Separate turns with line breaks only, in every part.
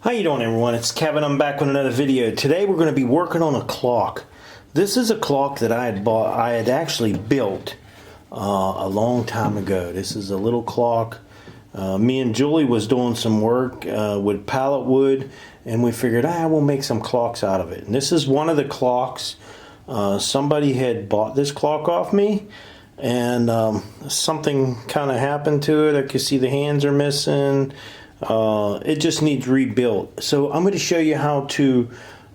How you doing, everyone? It's Kevin. I'm back with another video. Today we're going to be working on a clock. This is a clock that I had actually built a long time ago. This is a little clock. Me and Julie was doing some work with pallet wood, and we figured, we'll make some clocks out of it. And this is one of the clocks. Somebody had bought this clock off me, and something kind of happened to it. I could see the hands are missing. It just needs rebuilt. So I'm going to show you how to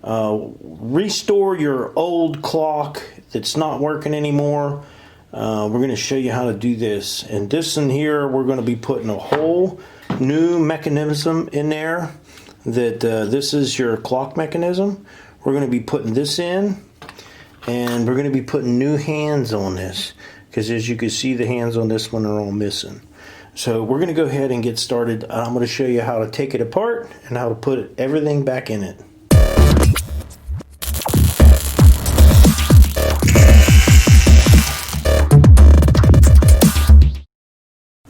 restore your old clock that's not working anymore. We're going to show you how to do this. And this in here, we're going to be putting a whole new mechanism in there. That this is your clock mechanism. We're going to be putting this in, and we're going to be putting new hands on this, because as you can see, the hands on this one are all missing. So we're going to go ahead and get started. I'm going to show you how to take it apart and how to put everything back in it.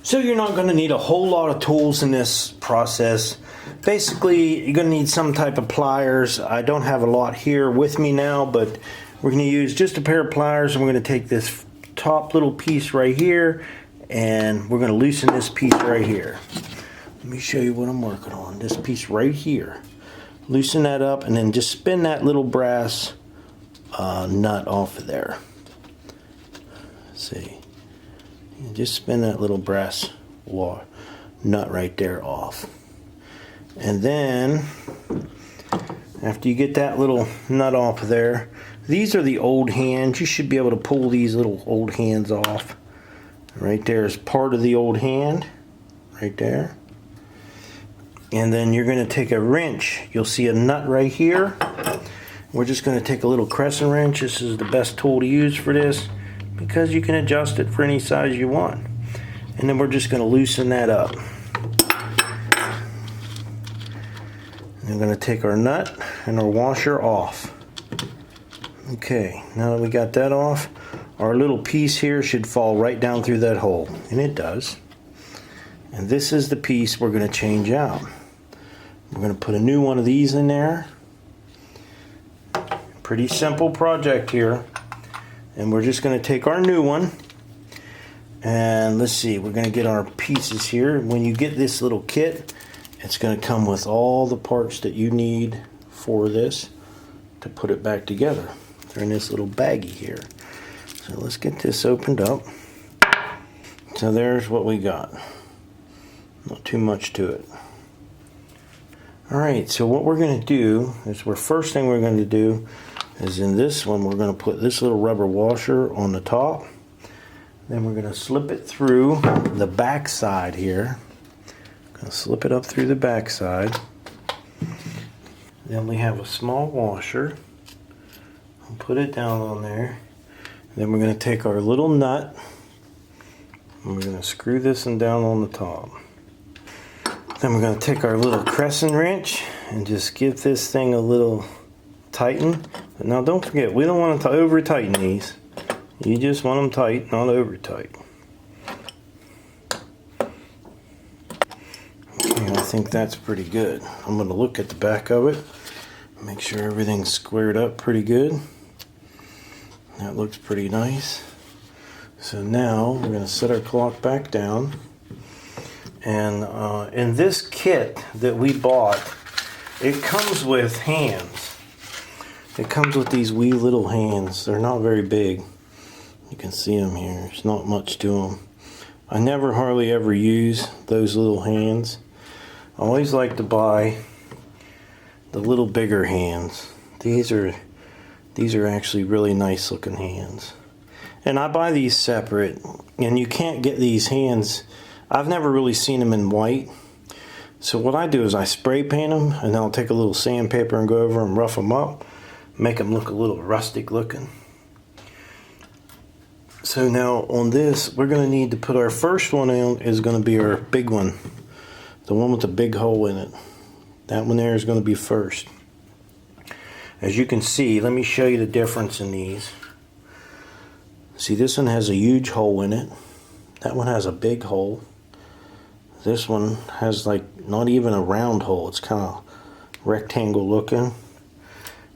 So you're not going to need a whole lot of tools in this process. Basically, you're going to need some type of pliers. I don't have a lot here with me now, but we're going to use just a pair of pliers, and we're going to take this top little piece right here, and we're going to loosen this piece right here. Let me show you what I'm working on. This piece right here. Loosen that up, and then just spin that little brass nut off of there. Let's see. And just spin that little brass nut right there off. And then, after you get that little nut off of there, these are the old hands. You should be able to pull these little old hands off. Right there is part of the old hand, right there. And then you're going to take a wrench. You'll see a nut right here. We're just going to take a little crescent wrench. This is the best tool to use for this, because you can adjust it for any size you want. And then we're just going to loosen that up. And we're going to take our nut and our washer off. Okay, now that we got that off, our little piece here should fall right down through that hole, and it does. And this is the piece we're going to change out. We're going to put a new one of these in there. Pretty simple project here. And we're just going to take our new one, and let's see, we're going to get our pieces here. When you get this little kit, it's going to come with all the parts that you need for this to put it back together. They're in this little baggie here. So let's get this opened up. So there's what we got. Not too much to it. Alright, so what we're going to do is, first thing we're going to do is, in this one, we're going to put this little rubber washer on the top. Then we're going to slip it through the back side here. Going to slip it up through the back side. Then we have a small washer. I'll put it down on there. Then we're going to take our little nut, and we're going to screw this one down on the top. Then we're going to take our little crescent wrench and just give this thing a little tighten. But now don't forget, we don't want to over tighten these. You just want them tight, not over tight. Okay, I think that's pretty good. I'm going to look at the back of it, make sure everything's squared up pretty good. That looks pretty nice. So now we're going to set our clock back down. And in this kit that we bought, it comes with hands. It comes with these wee little hands. They're not very big. You can see them here. There's not much to them. I never hardly ever use those little hands. I always like to buy the little bigger hands. These are actually really nice looking hands. And I buy these separate, and you can't get these hands. I've never really seen them in white. So what I do is I spray paint them, and then I'll take a little sandpaper and go over and rough them up, make them look a little rustic looking. So now on this, we're going to need to put our first one in, is going to be our big one. The one with the big hole in it. That one there is going to be first. As you can see, let me show you the difference in these. See, this one has a huge hole in it. That one has a big hole. This one has like not even a round hole. It's kind of rectangle looking.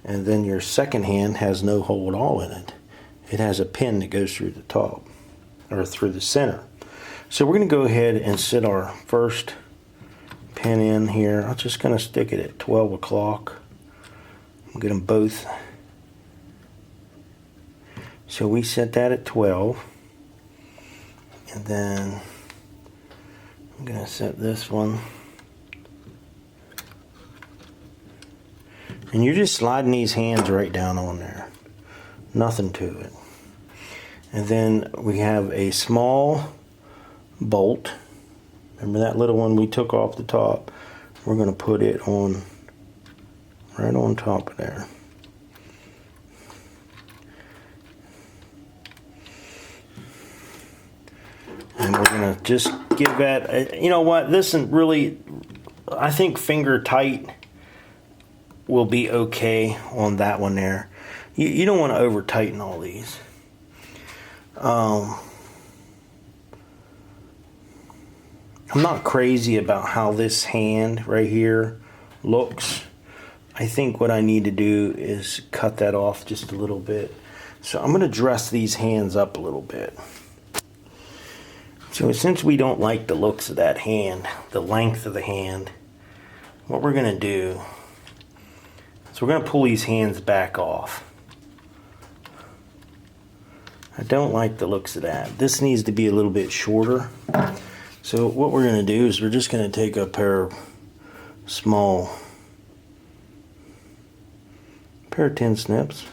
And then your second hand has no hole at all in it. It has a pin that goes through the top, or through the center. So we're going to go ahead and set our first pin in here. I'm just going to stick it at 12 o'clock. Get them both. So we set that at 12. And then I'm going to set this one. And you're just sliding these hands right down on there. Nothing to it. And then we have a small bolt. Remember that little one we took off the top? We're going to put it on right on top of there. And we're going to just give that, you know what, this isn't really, I think finger tight will be okay on that one there. You don't want to over tighten all these. I'm not crazy about how this hand right here looks. I think what I need to do is cut that off just a little bit. So I'm going to dress these hands up a little bit. So since we don't like the looks of that hand, the length of the hand, what we're going to do is we're going to pull these hands back off. I don't like the looks of that. This needs to be a little bit shorter. So what we're going to do is we're just going to take a pair of tin snips,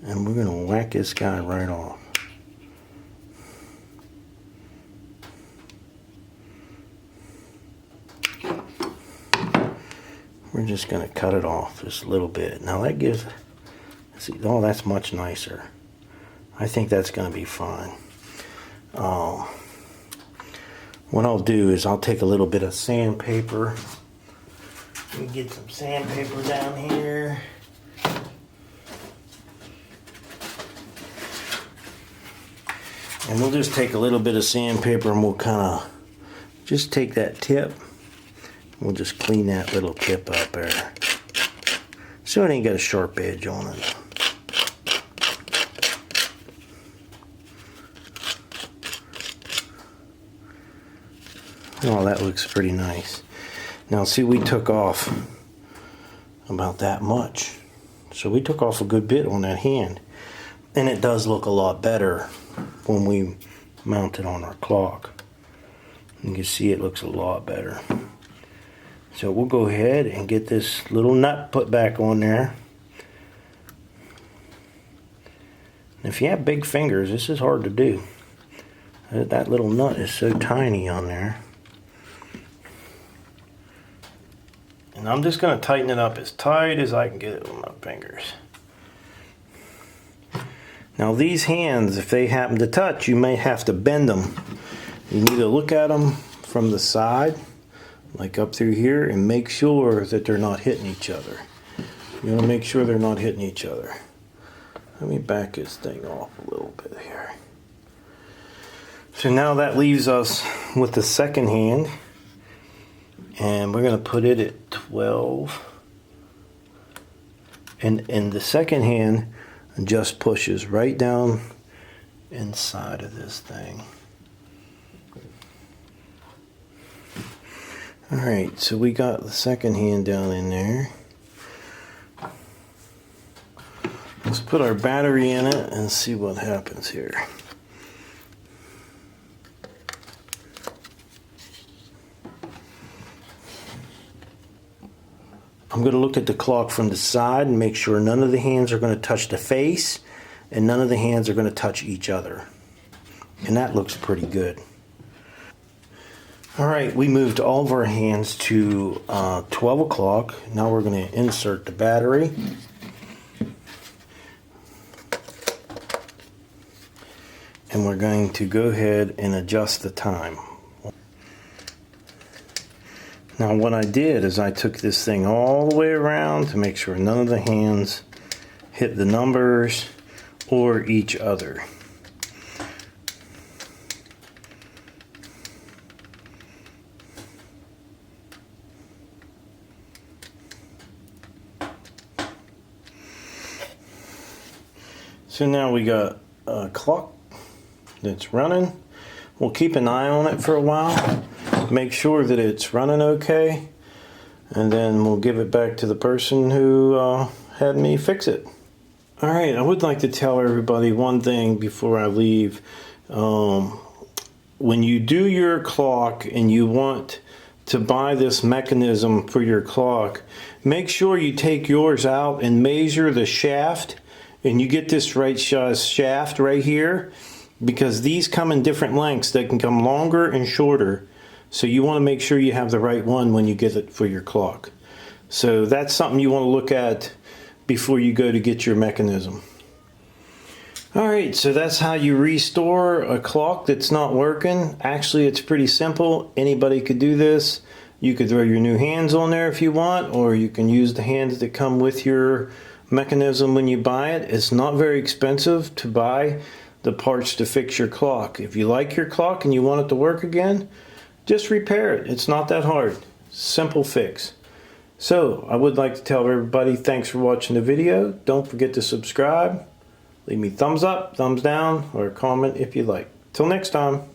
and we're going to whack this guy right off. We're just going to cut it off just a little bit. Now that gives, see, oh, that's much nicer. I think that's going to be fine. What I'll do is I'll take a little bit of sandpaper. Let me get some sandpaper down here. And we'll just take a little bit of sandpaper and we'll kind of just take that tip. We'll just clean that little tip up there, so it ain't got a sharp edge on it. Oh, that looks pretty nice. Now see, we took off about that much. So we took off a good bit on that hand. And it does look a lot better when we mount it on our clock. You can see it looks a lot better. So we'll go ahead and get this little nut put back on there. If you have big fingers, this is hard to do. That little nut is so tiny on there. And I'm just going to tighten it up as tight as I can get it with my fingers. Now these hands, if they happen to touch, you may have to bend them. You need to look at them from the side, like up through here, and make sure that they're not hitting each other. You want to make sure they're not hitting each other. Let me back this thing off a little bit here. So now that leaves us with the second hand. And we're going to put it at 12. And the second hand just pushes right down inside of this thing. Alright, so we got the second hand down in there. Let's put our battery in it and see what happens here. I'm going to look at the clock from the side and make sure none of the hands are going to touch the face and none of the hands are going to touch each other. And that looks pretty good. Alright, we moved all of our hands to 12 o'clock. Now we're going to insert the battery. And we're going to go ahead and adjust the time. Now what I did is I took this thing all the way around to make sure none of the hands hit the numbers or each other. So now we got a clock that's running. We'll keep an eye on it for a while, make sure that it's running okay, and then we'll give it back to the person who had me fix it. Alright, I would like to tell everybody one thing before I leave. When you do your clock and you want to buy this mechanism for your clock, make sure you take yours out and measure the shaft, and you get this right shaft right here, because these come in different lengths. They can come longer and shorter, so you want to make sure you have the right one when you get it for your clock. So that's something you want to look at before you go to get your mechanism. Alright, so that's how you restore a clock that's not working. Actually, it's pretty simple. Anybody could do this. You could throw your new hands on there if you want, or you can use the hands that come with your mechanism when you buy it. It's not very expensive to buy the parts to fix your clock. If you like your clock and you want it to work again, just repair it. It's not that hard. Simple fix. So I would like to tell everybody thanks for watching the video. Don't forget to subscribe. Leave me thumbs up, thumbs down, or a comment if you like. Till next time.